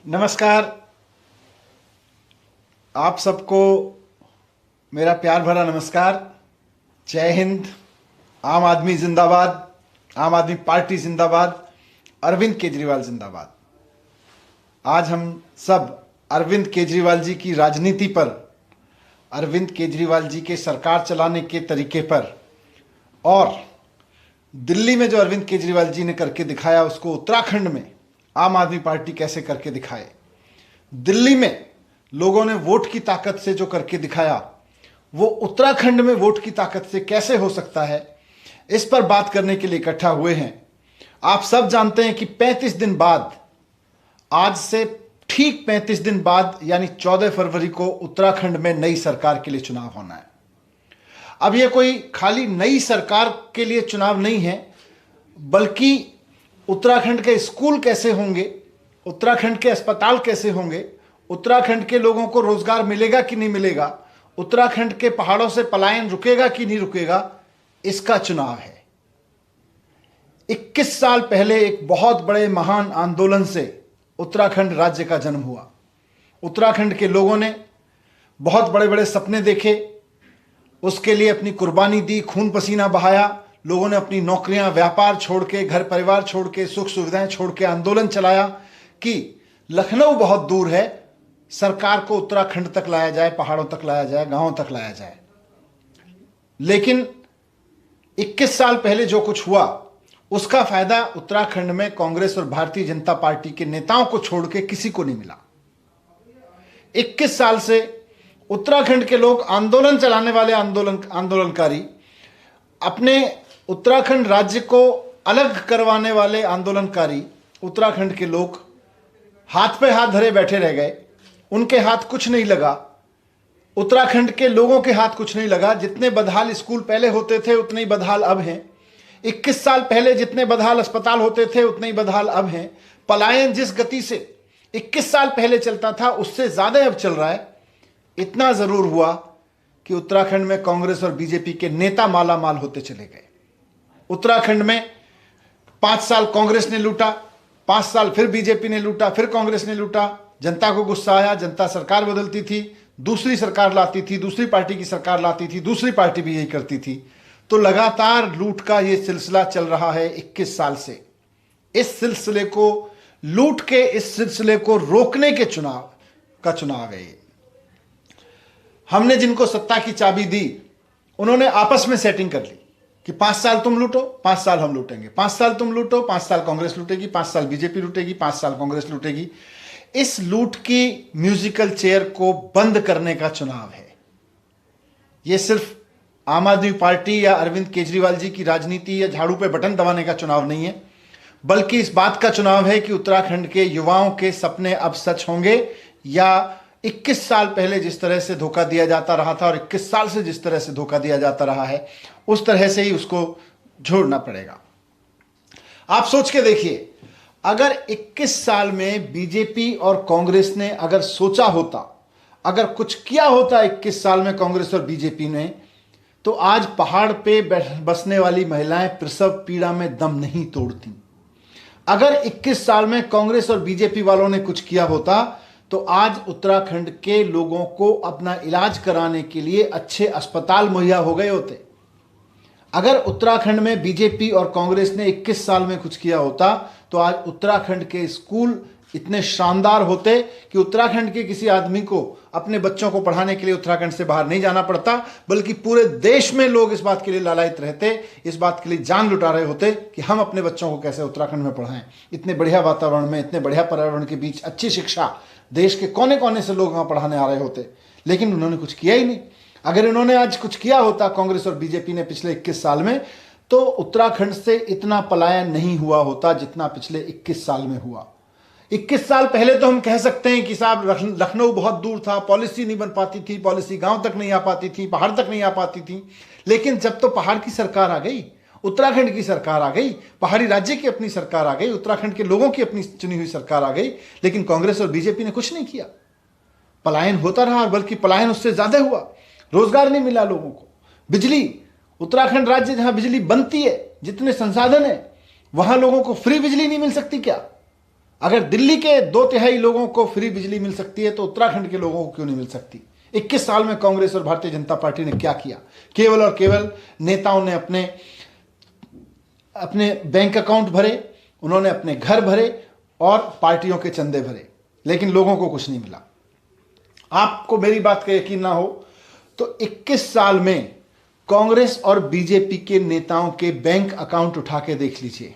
नमस्कार। आप सबको मेरा प्यार भरा नमस्कार। जय हिंद। आम आदमी जिंदाबाद, आम आदमी पार्टी जिंदाबाद, अरविंद केजरीवाल जिंदाबाद। आज हम सब अरविंद केजरीवाल जी की राजनीति पर, अरविंद केजरीवाल जी के सरकार चलाने के तरीके पर और दिल्ली में जो अरविंद केजरीवाल जी ने करके दिखाया उसको उत्तराखंड में आम आदमी पार्टी कैसे करके दिखाए, दिल्ली में लोगों ने वोट की ताकत से जो करके दिखाया वो उत्तराखंड में वोट की ताकत से कैसे हो सकता है, इस पर बात करने के लिए इकट्ठा हुए हैं। आप सब जानते हैं कि 35 दिन बाद, आज से ठीक 35 दिन बाद यानी 14 फरवरी को उत्तराखंड में नई सरकार के लिए चुनाव होना है। अब यह कोई खाली नई सरकार के लिए चुनाव नहीं है, बल्कि उत्तराखंड के स्कूल कैसे होंगे, उत्तराखंड के अस्पताल कैसे होंगे, उत्तराखंड के लोगों को रोजगार मिलेगा कि नहीं मिलेगा, उत्तराखंड के पहाड़ों से पलायन रुकेगा कि नहीं रुकेगा, इसका चुनाव है। 21 साल पहले एक बहुत बड़े महान आंदोलन से उत्तराखंड राज्य का जन्म हुआ। उत्तराखंड के लोगों ने बहुत बड़े बड़े सपने देखे, उसके लिए अपनी कुर्बानी दी, खून पसीना बहाया। लोगों ने अपनी नौकरियां, व्यापार छोड़ के, घर परिवार छोड़ के, सुख सुविधाएं छोड़ के आंदोलन चलाया कि लखनऊ बहुत दूर है, सरकार को उत्तराखंड तक लाया जाए, पहाड़ों तक लाया जाए, गांवों तक लाया जाए। लेकिन 21 साल पहले जो कुछ हुआ उसका फायदा उत्तराखंड में कांग्रेस और भारतीय जनता पार्टी के नेताओं को छोड़ के किसी को नहीं मिला। 21 साल से उत्तराखंड के लोग, आंदोलन चलाने वाले आंदोलनकारी, अपने उत्तराखंड राज्य को अलग करवाने वाले आंदोलनकारी, उत्तराखंड के लोग हाथ पे हाथ धरे बैठे रह गए। उनके हाथ कुछ नहीं लगा, उत्तराखंड के लोगों के हाथ कुछ नहीं लगा। जितने बदहाल स्कूल पहले होते थे उतने ही बदहाल अब हैं। 21 साल पहले जितने बदहाल अस्पताल होते थे उतने ही बदहाल अब हैं। पलायन जिस गति से 21 साल पहले चलता था उससे ज्यादा अब चल रहा है। इतना जरूर हुआ कि उत्तराखंड में कांग्रेस और बीजेपी के नेता माला माल होते चले गए। उत्तराखंड में 5 साल कांग्रेस ने लूटा, 5 साल फिर बीजेपी ने लूटा, फिर कांग्रेस ने लूटा। जनता को गुस्सा आया, जनता सरकार बदलती थी, दूसरी सरकार लाती थी, दूसरी पार्टी की सरकार लाती थी, दूसरी पार्टी भी यही करती थी। तो लगातार लूट का यह सिलसिला चल रहा है 21 साल से। इस सिलसिले को, लूट के इस सिलसिले को रोकने के चुनाव है ये। हमने जिनको सत्ता की चाबी दी उन्होंने आपस में सेटिंग कर ली कि 5 साल तुम लूटो, 5 साल हम लूटेंगे, 5 साल तुम लूटो, 5 साल कांग्रेस लूटेगी, 5 साल बीजेपी लूटेगी, 5 साल कांग्रेस लूटेगी। इस लूट की म्यूजिकल चेयर को बंद करने का चुनाव है। यह सिर्फ आम आदमी पार्टी या अरविंद केजरीवाल जी की राजनीति या झाड़ू पे बटन दबाने का चुनाव नहीं है, बल्कि इस बात का चुनाव है कि उत्तराखंड के युवाओं के सपने अब सच होंगे या 21 साल पहले जिस तरह से धोखा दिया जाता रहा था और 21 साल से जिस तरह से धोखा दिया जाता रहा है उस तरह से ही उसको छोड़ना पड़ेगा। आप सोच के देखिए, अगर 21 साल में बीजेपी और कांग्रेस ने अगर सोचा होता, अगर कुछ किया होता 21 साल में कांग्रेस और बीजेपी ने, तो आज पहाड़ पे बसने वाली महिलाएं प्रसव पीड़ा में दम नहीं तोड़ती। अगर 21 साल में कांग्रेस और बीजेपी वालों ने कुछ किया होता तो आज उत्तराखंड के लोगों को अपना इलाज कराने के लिए अच्छे अस्पताल मुहैया हो गए होते। अगर उत्तराखंड में बीजेपी और कांग्रेस ने 21 साल में कुछ किया होता तो आज उत्तराखंड के स्कूल इतने शानदार होते कि उत्तराखंड के किसी आदमी को अपने बच्चों को पढ़ाने के लिए उत्तराखंड से बाहर नहीं जाना पड़ता, बल्कि पूरे देश में लोग इस बात के लिए लालायित रहते, इस बात के लिए जान लुटा रहे होते कि हम अपने बच्चों को कैसे उत्तराखंड में पढ़ाएं। इतने बढ़िया वातावरण में, इतने बढ़िया पर्यावरण के बीच अच्छी शिक्षा, देश के कोने कोने से लोग वहां पढ़ाने आ रहे होते, लेकिन उन्होंने कुछ किया ही नहीं। अगर इन्होंने आज कुछ किया होता कांग्रेस और बीजेपी ने पिछले 21 साल में, तो उत्तराखंड से इतना पलायन नहीं हुआ होता जितना पिछले 21 साल में हुआ। 21 साल पहले तो हम कह सकते हैं कि साहब लखनऊ बहुत दूर था, पॉलिसी नहीं बन पाती थी, पॉलिसी गांव तक नहीं आ पाती थी, पहाड़ तक नहीं आ पाती थी। लेकिन जब तो पहाड़ की सरकार आ गई, उत्तराखंड की सरकार आ गई, पहाड़ी राज्य की अपनी सरकार आ गई, उत्तराखंड के लोगों की अपनी चुनी हुई सरकार आ गई, लेकिन कांग्रेस और बीजेपी ने कुछ नहीं किया। पलायन होता रहा, बल्कि पलायन उससे ज्यादा हुआ। रोजगार नहीं मिला लोगों को, बिजली, उत्तराखंड राज्य जहां बिजली बनती है, जितने संसाधन है, वहां लोगों को फ्री बिजली नहीं मिल सकती क्या? अगर दिल्ली के 2/3 लोगों को फ्री बिजली मिल सकती है तो उत्तराखंड के लोगों को क्यों नहीं मिल सकती? 21 साल में कांग्रेस और भारतीय जनता पार्टी ने क्या किया? केवल और केवल नेताओं ने अपने बैंक अकाउंट भरे, उन्होंने अपने घर भरे और पार्टियों के चंदे भरे, लेकिन लोगों को कुछ नहीं मिला। आपको मेरी बात का यकीन ना हो तो 21 साल में कांग्रेस और बीजेपी के नेताओं के बैंक अकाउंट उठा के देख लीजिए,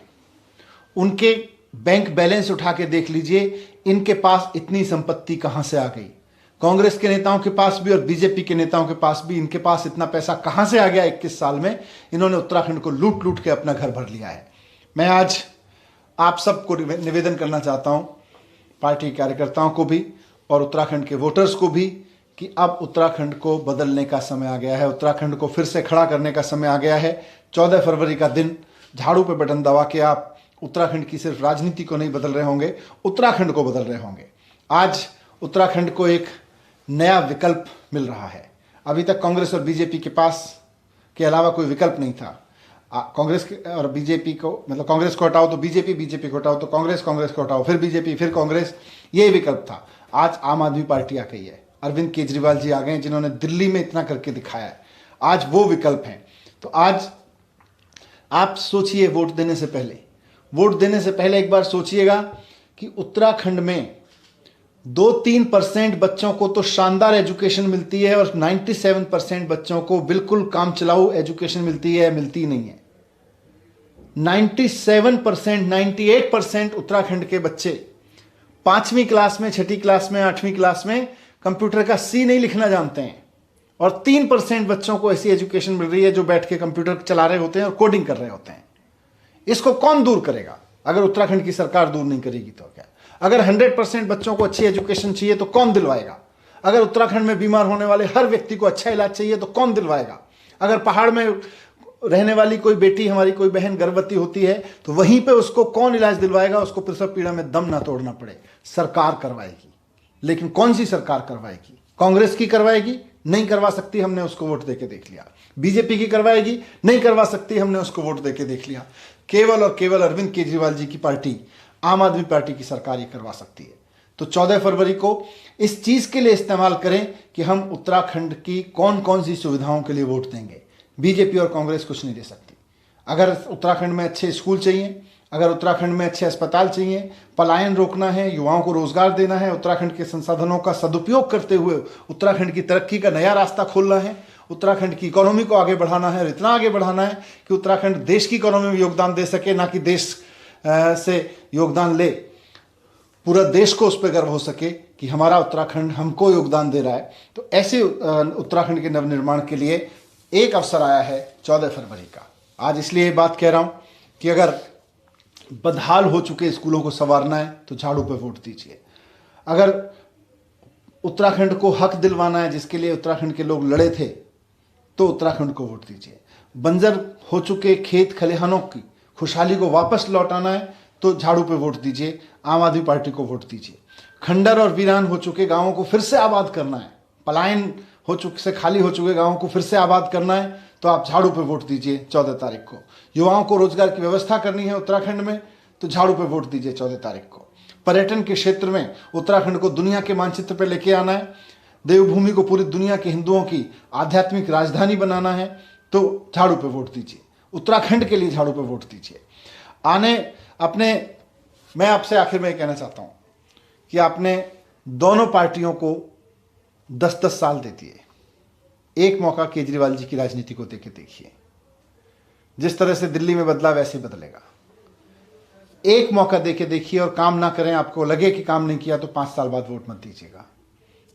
उनके बैंक बैलेंस उठा के देख लीजिए, इनके पास इतनी संपत्ति कहां से आ गई? कांग्रेस के नेताओं के पास भी और बीजेपी के नेताओं के पास भी इनके पास इतना पैसा कहां से आ गया? 21 साल में इन्होंने उत्तराखंड को लूट लूट के अपना घर भर लिया है। मैं आज आप सबको निवेदन करना चाहता हूं, पार्टी कार्यकर्ताओं को भी और उत्तराखंड के वोटर्स को भी, कि अब उत्तराखंड को बदलने का समय आ गया है, उत्तराखंड को फिर से खड़ा करने का समय आ गया है। 14 फरवरी का दिन झाड़ू पे बटन दबा के आप उत्तराखंड की सिर्फ राजनीति को नहीं बदल रहे होंगे, उत्तराखंड को बदल रहे होंगे। आज उत्तराखंड को एक नया विकल्प मिल रहा है। अभी तक कांग्रेस और बीजेपी के पास के अलावा कोई विकल्प नहीं था। कांग्रेस और बीजेपी को, मतलब कांग्रेस को हटाओ तो बीजेपी, बीजेपी को हटाओ तो कांग्रेस, कांग्रेस को हटाओ फिर बीजेपी, फिर कांग्रेस, ये विकल्प था। आज आम आदमी पार्टी आ गई है, अरविंद केजरीवाल जी आ गए हैं, जिन्होंने दिल्ली में इतना करके दिखाया है। आज वो विकल्प हैं। तो आज आप सोचिए, वोट देने से पहले एक बार सोचिएगा कि उत्तराखंड में 2-3% बच्चों को तो शानदार एजुकेशन मिलती है और 97% बच्चों को बिल्कुल काम चलाऊ एजुकेशन मिलती है, मिलती नहीं है। 97%, 98% उत्तराखंड के बच्चे 5वीं क्लास में, 6ठी क्लास में, 8वीं क्लास में कंप्यूटर का सी नहीं लिखना जानते हैं और 3% बच्चों को ऐसी एजुकेशन मिल रही है जो बैठ के कंप्यूटर चला रहे होते हैं और कोडिंग कर रहे होते हैं। इसको कौन दूर करेगा? अगर उत्तराखंड की सरकार दूर नहीं करेगी तो क्या? अगर 100% बच्चों को अच्छी एजुकेशन चाहिए तो कौन दिलवाएगा? अगर उत्तराखंड में बीमार होने वाले हर व्यक्ति को अच्छा इलाज चाहिए तो कौन दिलवाएगा? अगर पहाड़ में रहने वाली कोई बेटी, हमारी कोई बहन गर्भवती होती है तो वहीं पे उसको कौन इलाज दिलवाएगा? उसको प्रसव पीड़ा में दम ना तोड़ना पड़े। सरकार करवाएगी। लेकिन कौन सी सरकार करवाएगी? कांग्रेस की करवाएगी? नहीं करवा सकती, हमने उसको वोट देके देख लिया। बीजेपी की करवाएगी? नहीं करवा सकती, हमने उसको वोट देके देख लिया। केवल और केवल अरविंद केजरीवाल जी की पार्टी, आम आदमी पार्टी की सरकार ये करवा सकती है। तो 14 फरवरी को इस चीज के लिए इस्तेमाल करें कि हम उत्तराखंड की कौन कौन सी सुविधाओं के लिए वोट देंगे। बीजेपी और कांग्रेस कुछ नहीं दे सकती। अगर उत्तराखंड में अच्छे स्कूल चाहिए, अगर उत्तराखंड में अच्छे अस्पताल चाहिए, पलायन रोकना है, युवाओं को रोजगार देना है, उत्तराखंड के संसाधनों का सदुपयोग करते हुए उत्तराखंड की तरक्की का नया रास्ता खोलना है, उत्तराखंड की इकोनॉमी को आगे बढ़ाना है और इतना आगे बढ़ाना है कि उत्तराखंड देश की इकोनॉमी में योगदान दे सके, ना कि देश से योगदान ले, पूरा देश को उस पर गर्व हो सके कि हमारा उत्तराखंड हमको योगदान दे रहा है। तो ऐसे उत्तराखंड के नवनिर्माण के लिए एक अवसर आया है 14 फरवरी का। आज इसलिए बात कह रहा हूं कि अगर बदहाल हो चुके स्कूलों को संवारना है तो झाड़ू पे वोट दीजिए। अगर उत्तराखंड को हक दिलवाना है जिसके लिए उत्तराखंड के लोग लड़े थे तो उत्तराखंड को वोट दीजिए। बंजर हो चुके खेत खलिहानों की खुशहाली को वापस लौटाना है तो झाड़ू पे वोट दीजिए, आम आदमी पार्टी को वोट दीजिए। खंडर और वीरान हो चुके गांवों को फिर से आबाद करना है, पलायन हो चुके से खाली हो चुके गांवों को फिर से आबाद करना है तो आप झाड़ू पे वोट दीजिए 14 तारीख को। युवाओं को रोजगार की व्यवस्था करनी है उत्तराखंड में तो झाड़ू पे वोट दीजिए 14 तारीख को। पर्यटन के क्षेत्र में उत्तराखंड को दुनिया के मानचित्र पर लेके आना है, देवभूमि को पूरी दुनिया के हिंदुओं की आध्यात्मिक राजधानी बनाना है तो झाड़ू पे वोट दीजिए। उत्तराखंड के लिए झाड़ू पे वोट दीजिए। मैं आपसे आखिर में कहना चाहता हूं कि आपने दोनों पार्टियों को 10-10 साल दे दिए। एक मौका केजरीवाल जी की राजनीति को देके देखिए, जिस तरह से दिल्ली में बदला वैसे ही बदलेगा। एक मौका देके देखिए और काम ना करें, आपको लगे कि काम नहीं किया तो 5 साल बाद वोट मत दीजिएगा।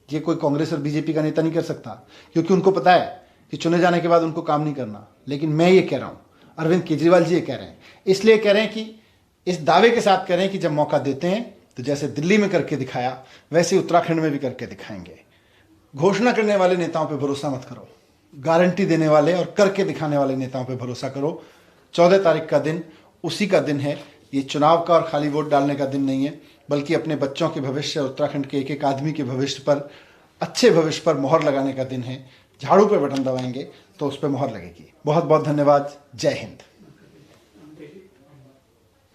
ये कोई कांग्रेस और बीजेपी का नेता नहीं कर सकता, क्योंकि उनको पता है कि चुने जाने के बाद उनको काम नहीं करना। लेकिन मैं ये कह रहा हूं, अरविंद केजरीवाल जी ये कह रहे हैं, इसलिए कह रहे हैं कि इस दावे के साथ कह रहे हैं कि जब मौका देते हैं तो जैसे दिल्ली में करके दिखाया वैसे उत्तराखंड में भी करके दिखाएंगे। घोषणा करने वाले नेताओं पे भरोसा मत करो, गारंटी देने वाले और करके दिखाने वाले नेताओं पे भरोसा करो। 14 तारीख का दिन उसी का दिन है। ये चुनाव का और खाली वोट डालने का दिन नहीं है, बल्कि अपने बच्चों के भविष्य, उत्तराखंड के एक एक आदमी के भविष्य पर, अच्छे भविष्य पर मोहर लगाने का दिन है। झाड़ू पे बटन दबाएंगे तो उस पर मोहर लगेगी। बहुत बहुत धन्यवाद। जय हिंद।